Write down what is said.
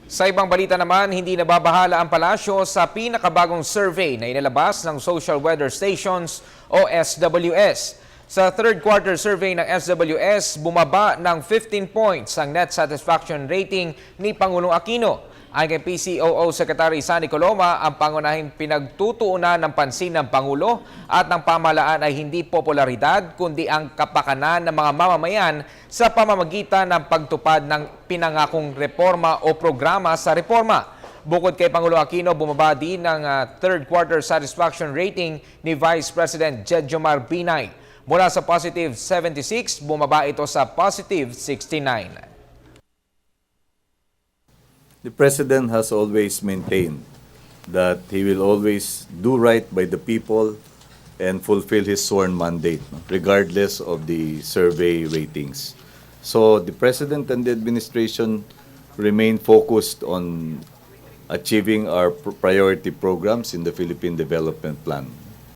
Sa ibang balita naman, hindi nababahala ang palasyo sa pinakabagong survey na inilabas ng Social Weather Stations o SWS. Sa third quarter survey ng SWS, bumaba ng 15 points ang net satisfaction rating ni Pangulong Aquino. Ayon kay PCOO Secretary Sandy Coloma, ang pangunahing pinagtutuunan ng pansin ng Pangulo at ng pamahalaan ay hindi popularidad kundi ang kapakanan ng mga mamamayan sa pamamagitan ng pagtupad ng pinangakong reforma o programa sa reforma. Bukod kay Pangulo Aquino, bumaba din ang third quarter satisfaction rating ni Vice President Jed Jomar Binay. Mula sa positive 76, bumaba ito sa positive 69. The President has always maintained that he will always do right by the people and fulfill his sworn mandate, regardless of the survey ratings. So the President and the administration remain focused on achieving our priority programs in the Philippine Development Plan.